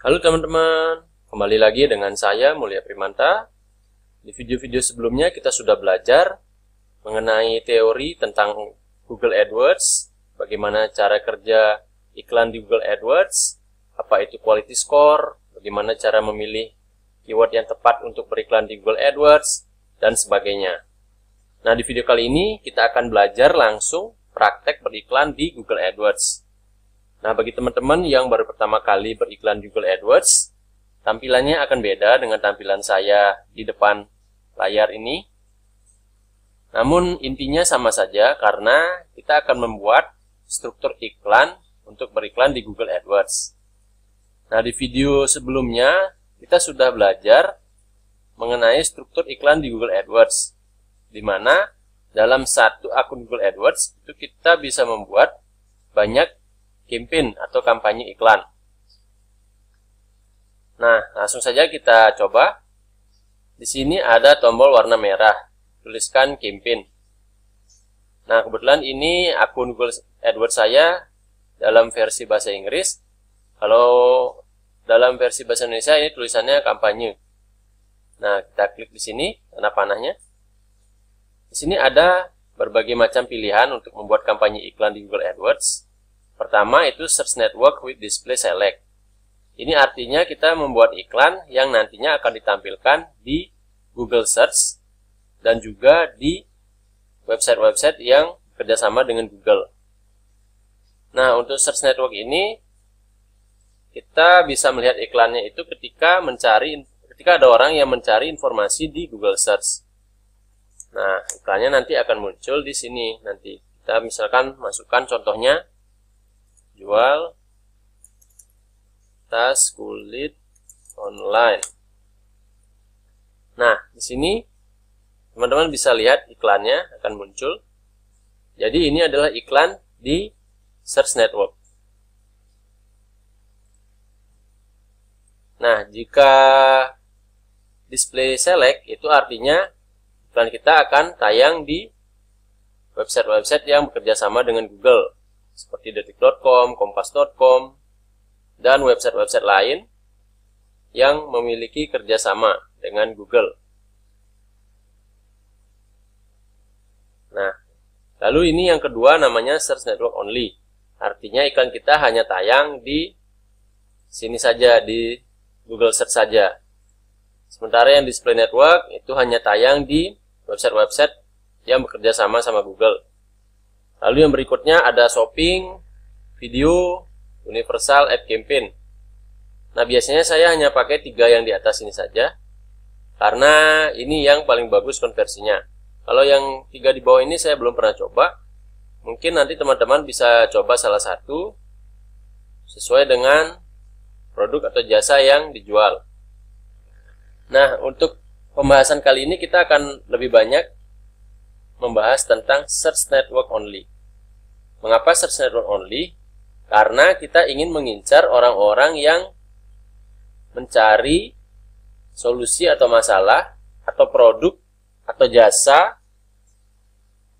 Halo teman-teman, kembali lagi dengan saya Mulia Primanta. Di video-video sebelumnya kita sudah belajar mengenai teori tentang Google AdWords, bagaimana cara kerja iklan di Google AdWords, apa itu quality score, bagaimana cara memilih keyword yang tepat untuk beriklan di Google AdWords, dan sebagainya. Nah, di video kali ini kita akan belajar langsung praktek beriklan di Google AdWords. Nah, bagi teman-teman yang baru pertama kali beriklan di Google AdWords, tampilannya akan beda dengan tampilan saya di depan layar ini. Namun, intinya sama saja karena kita akan membuat struktur iklan untuk beriklan di Google AdWords. Nah, di video sebelumnya, kita sudah belajar mengenai struktur iklan di Google AdWords, di mana dalam satu akun Google AdWords, itu kita bisa membuat banyak campaign atau kampanye iklan. Nah, langsung saja kita coba. Di sini ada tombol warna merah, tuliskan campaign. Nah, kebetulan ini akun Google AdWords saya dalam versi bahasa Inggris. Kalau dalam versi bahasa Indonesia ini tulisannya kampanye. Nah, kita klik di sini tanda panahnya. Di sini ada berbagai macam pilihan untuk membuat kampanye iklan di Google AdWords. Pertama itu Search Network with Display Select. Ini artinya kita membuat iklan yang nantinya akan ditampilkan di Google Search dan juga di website-website yang kerjasama dengan Google. Nah, untuk Search Network ini kita bisa melihat iklannya itu ketika ada orang yang mencari informasi di Google Search. Nah, iklannya nanti akan muncul di sini. Nanti kita misalkan masukkan contohnya, jual tas kulit online. Nah, di sini teman-teman bisa lihat iklannya akan muncul. Jadi ini adalah iklan di Search Network. Nah, jika display select itu artinya iklan kita akan tayang di website-website yang bekerja sama dengan Google, seperti detik.com, kompas.com, dan website-website lain yang memiliki kerjasama dengan Google. Nah, lalu ini yang kedua namanya Search Network Only. Artinya iklan kita hanya tayang di sini saja, di Google Search saja. Sementara yang Display Network itu hanya tayang di website-website yang bekerja sama Google. Lalu yang berikutnya ada shopping, video, universal, ad campaign. Nah, biasanya saya hanya pakai 3 yang di atas ini saja, karena ini yang paling bagus konversinya. Kalau yang 3 di bawah ini saya belum pernah coba. Mungkin nanti teman-teman bisa coba salah satu sesuai dengan produk atau jasa yang dijual. Nah, untuk pembahasan kali ini kita akan lebih banyak membahas tentang Search Network Only. Mengapa Search Network Only? Karena kita ingin mengincar orang-orang yang mencari solusi atau masalah atau produk atau jasa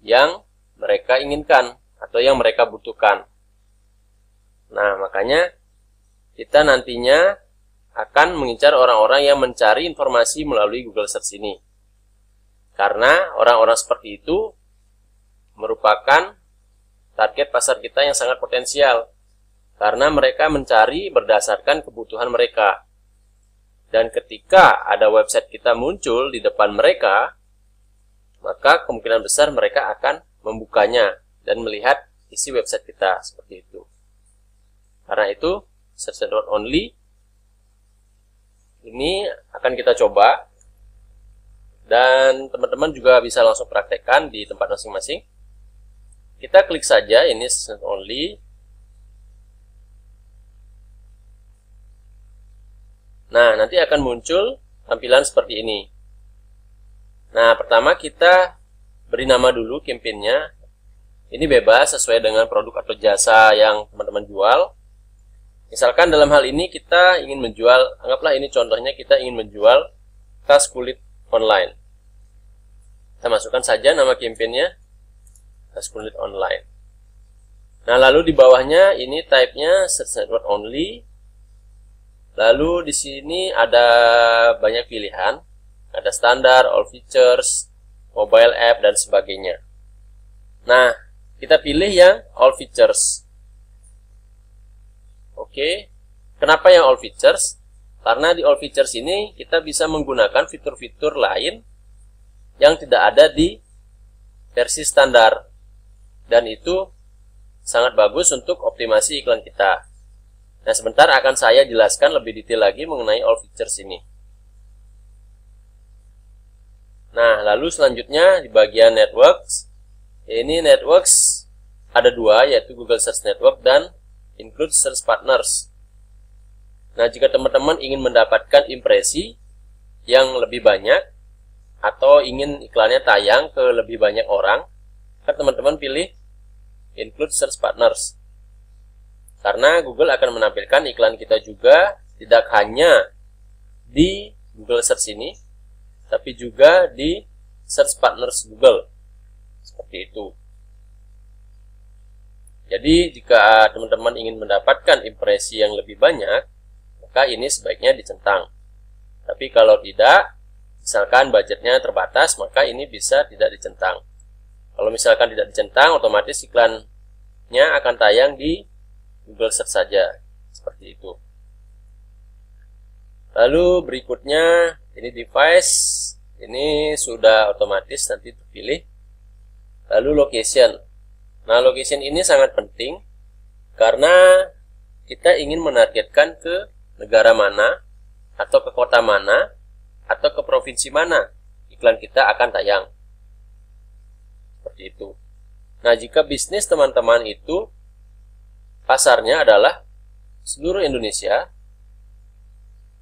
yang mereka inginkan atau yang mereka butuhkan. Nah, makanya kita nantinya akan mengincar orang-orang yang mencari informasi melalui Google Search ini. Karena orang-orang seperti itu merupakan target pasar kita yang sangat potensial. Karena mereka mencari berdasarkan kebutuhan mereka. Dan ketika ada website kita muncul di depan mereka, maka kemungkinan besar mereka akan membukanya dan melihat isi website kita seperti itu. Karena itu, Search Network Only ini akan kita coba. Dan teman-teman juga bisa langsung praktekkan di tempat masing-masing. Kita klik saja ini Search Only. Nah, nanti akan muncul tampilan seperti ini. Nah, pertama kita beri nama dulu campaign-nya. Ini bebas sesuai dengan produk atau jasa yang teman-teman jual. Misalkan dalam hal ini kita ingin menjual, anggaplah ini contohnya kita ingin menjual tas kulit online. Kita masukkan saja nama campaign-nya, tas kulit online. Nah, lalu di bawahnya ini type-nya Search Network Only. Lalu di sini ada banyak pilihan, ada standar, all features, mobile app, dan sebagainya. Nah, kita pilih yang all features. Oke, kenapa yang all features? Karena di all features ini kita bisa menggunakan fitur-fitur lain yang tidak ada di versi standar. Dan itu sangat bagus untuk optimasi iklan kita. Nah, sebentar akan saya jelaskan lebih detail lagi mengenai all features ini. Nah, lalu selanjutnya di bagian networks. Ini networks ada dua, yaitu Google Search Network dan Include Search Partners. Nah, jika teman-teman ingin mendapatkan impresi yang lebih banyak atau ingin iklannya tayang ke lebih banyak orang, kan teman-teman pilih Include Search Partners. Karena Google akan menampilkan iklan kita juga tidak hanya di Google Search ini, tapi juga di Search Partners Google. Seperti itu. Jadi jika teman-teman ingin mendapatkan impresi yang lebih banyak, maka ini sebaiknya dicentang. Tapi kalau tidak, misalkan budgetnya terbatas, maka ini bisa tidak dicentang. Kalau misalkan tidak dicentang, otomatis iklannya akan tayang di Google Search saja, seperti itu. Lalu berikutnya, ini device, ini sudah otomatis nanti terpilih. Lalu location. Nah, location ini sangat penting karena kita ingin menargetkan ke negara mana, atau ke kota mana, atau ke provinsi mana iklan kita akan tayang. Seperti itu. Nah, jika bisnis teman-teman itu pasarnya adalah seluruh Indonesia,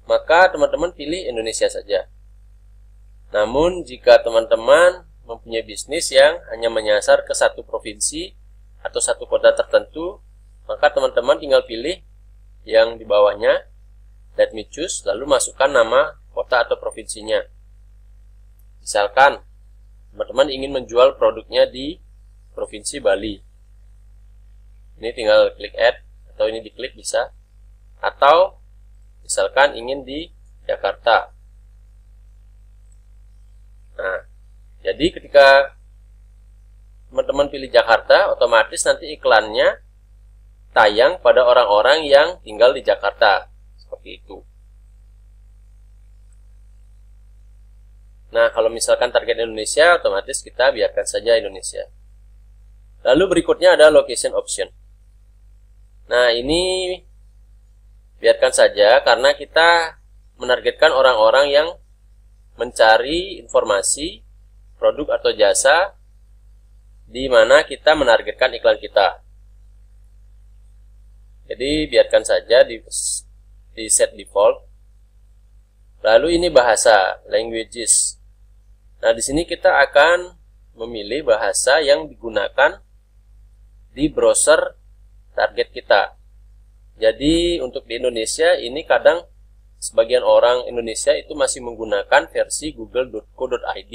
maka teman-teman pilih Indonesia saja. Namun, jika teman-teman mempunyai bisnis yang hanya menyasar ke satu provinsi atau satu kota tertentu, maka teman-teman tinggal pilih yang di bawahnya, let me choose, lalu masukkan nama kota atau provinsinya. Misalkan, teman-teman ingin menjual produknya di Provinsi Bali. Ini tinggal klik add, atau ini diklik bisa. Atau misalkan ingin di Jakarta. Nah, jadi ketika teman-teman pilih Jakarta, otomatis nanti iklannya tayang pada orang-orang yang tinggal di Jakarta. Seperti itu. Nah, kalau misalkan target Indonesia, otomatis kita biarkan saja Indonesia. Lalu berikutnya ada location option. Nah, ini biarkan saja karena kita menargetkan orang-orang yang mencari informasi, produk atau jasa di mana kita menargetkan iklan kita. Jadi biarkan saja di set default. Lalu ini bahasa, languages. Nah, di sini kita akan memilih bahasa yang digunakan di browser target kita. Jadi untuk di Indonesia ini kadang sebagian orang Indonesia itu masih menggunakan versi google.co.id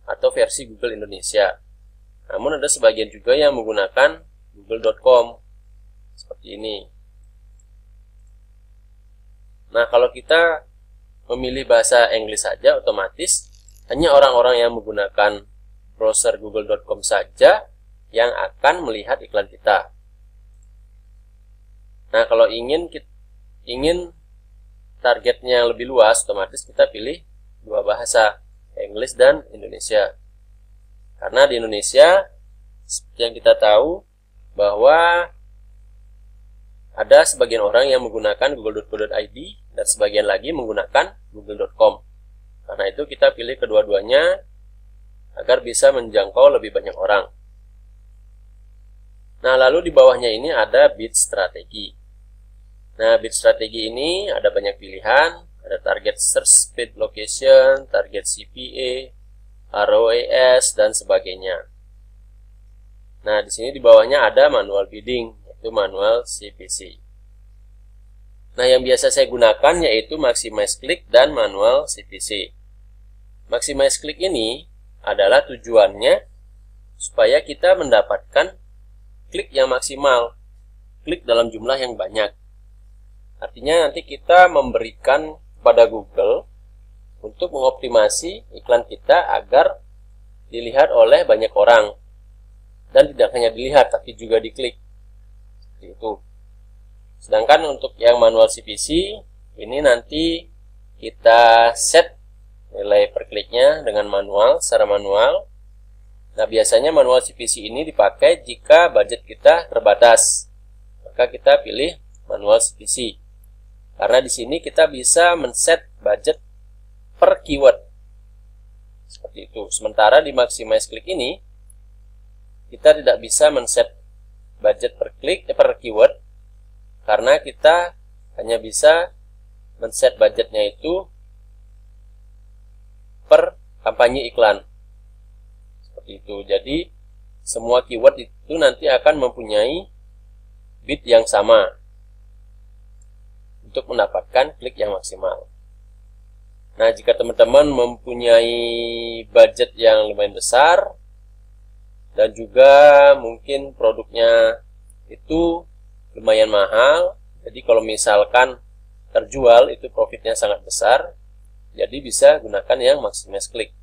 atau versi Google Indonesia. Namun ada sebagian juga yang menggunakan google.com seperti ini. Nah, kalau kita memilih bahasa Inggris saja, otomatis hanya orang-orang yang menggunakan browser google.com saja yang akan melihat iklan kita. Nah, kalau ingin targetnya lebih luas, otomatis kita pilih dua bahasa, Inggris dan Indonesia. Karena di Indonesia, seperti yang kita tahu, bahwa ada sebagian orang yang menggunakan google.co.id dan sebagian lagi menggunakan google.com. Karena itu kita pilih kedua-duanya agar bisa menjangkau lebih banyak orang. Nah, lalu di bawahnya ini ada bid strategi. Nah, bid strategi ini ada banyak pilihan, ada target search speed location, target CPA, ROAS, dan sebagainya. Nah, di sini di bawahnya ada manual bidding, yaitu manual CPC. Nah, yang biasa saya gunakan yaitu maximize click dan manual CPC. Maximize click ini adalah tujuannya supaya kita mendapatkan klik yang maksimal, klik dalam jumlah yang banyak. Artinya nanti kita memberikan kepada Google untuk mengoptimasi iklan kita agar dilihat oleh banyak orang. Dan tidak hanya dilihat, tapi juga diklik. Seperti itu. Sedangkan untuk yang manual CPC, ini nanti kita set nilai per kliknya dengan manual, secara manual. Nah, biasanya manual CPC ini dipakai jika budget kita terbatas. Maka kita pilih manual CPC. Karena di sini kita bisa men-set budget per keyword. Seperti itu. Sementara di Maximize Click ini, kita tidak bisa men-set budget per klik, per keyword. Karena kita hanya bisa men-set budgetnya itu per kampanye iklan. Itu. Jadi semua keyword itu nanti akan mempunyai bid yang sama untuk mendapatkan klik yang maksimal. Nah, jika teman-teman mempunyai budget yang lumayan besar dan juga mungkin produknya itu lumayan mahal, jadi kalau misalkan terjual itu profitnya sangat besar, jadi bisa gunakan yang Maximize Click.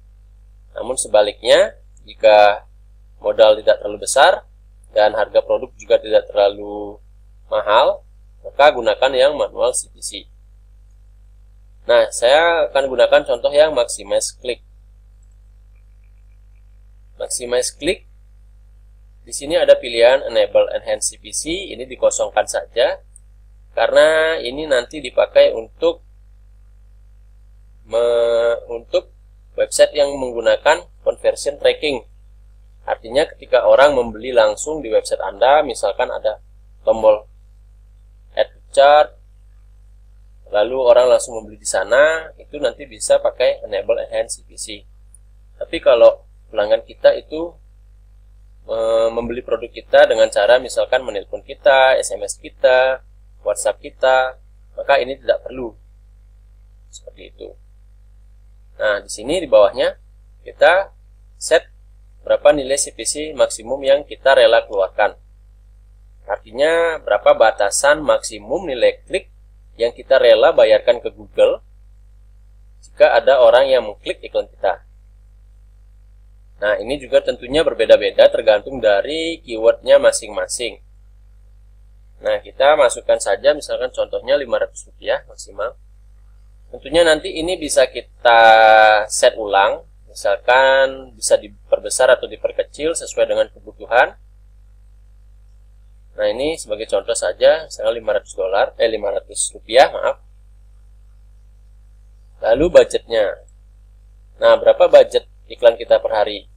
Namun sebaliknya, jika modal tidak terlalu besar dan harga produk juga tidak terlalu mahal, maka gunakan yang manual CPC. Nah, saya akan gunakan contoh yang Maximize Click. Maximize Click, di sini ada pilihan Enable Enhance CPC, ini dikosongkan saja, karena ini nanti dipakai untuk website yang menggunakan conversion tracking. Artinya ketika orang membeli langsung di website Anda, misalkan ada tombol add to chart, lalu orang langsung membeli di sana, itu nanti bisa pakai enable enhance CPC. Tapi kalau pelanggan kita itu membeli produk kita dengan cara misalkan menelpon kita, SMS kita, WhatsApp kita, maka ini tidak perlu. Seperti itu. Nah, di sini di bawahnya kita set berapa nilai CPC maksimum yang kita rela keluarkan. Artinya berapa batasan maksimum nilai klik yang kita rela bayarkan ke Google jika ada orang yang mengklik iklan kita. Nah, ini juga tentunya berbeda-beda tergantung dari keywordnya masing-masing. Nah, kita masukkan saja misalkan contohnya Rp500 maksimal. Tentunya nanti ini bisa kita set ulang, misalkan bisa diperbesar atau diperkecil sesuai dengan kebutuhan. Nah, ini sebagai contoh saja, misalnya $500, maaf. Lalu budgetnya. Nah, berapa budget iklan kita per hari?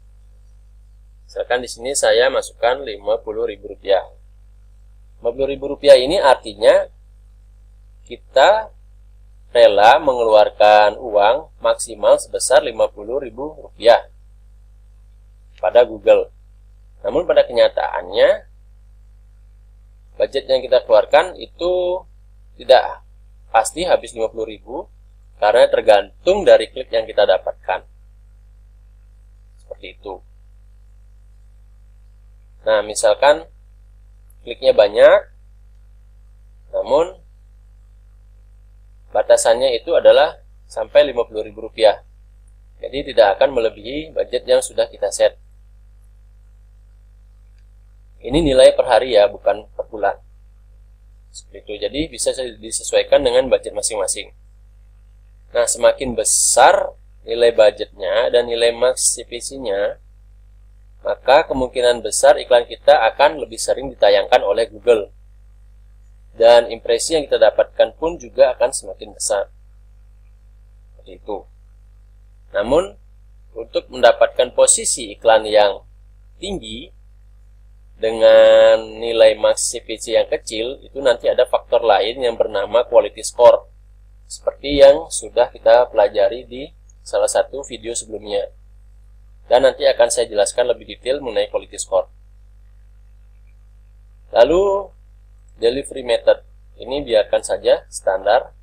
Misalkan di sini saya masukkan Rp50.000. Rp50.000 ini artinya kita rela mengeluarkan uang maksimal sebesar Rp50.000 pada Google. Namun pada kenyataannya budget yang kita keluarkan itu tidak pasti habis Rp50.000 karena tergantung dari klik yang kita dapatkan. Seperti itu. Nah, misalkan kliknya banyak, namun batasannya itu adalah sampai Rp50.000. Jadi tidak akan melebihi budget yang sudah kita set. Ini nilai per hari ya, bukan per bulan. Seperti itu. Jadi bisa disesuaikan dengan budget masing-masing. Nah, semakin besar nilai budgetnya dan nilai max CPC-nya, maka kemungkinan besar iklan kita akan lebih sering ditayangkan oleh Google. Dan impresi yang kita dapatkan pun juga akan semakin besar. Seperti itu. Namun, untuk mendapatkan posisi iklan yang tinggi dengan nilai max CPC yang kecil, itu nanti ada faktor lain yang bernama quality score. Seperti yang sudah kita pelajari di salah satu video sebelumnya. Dan nanti akan saya jelaskan lebih detail mengenai quality score. Lalu, delivery method ini biarkan saja standar.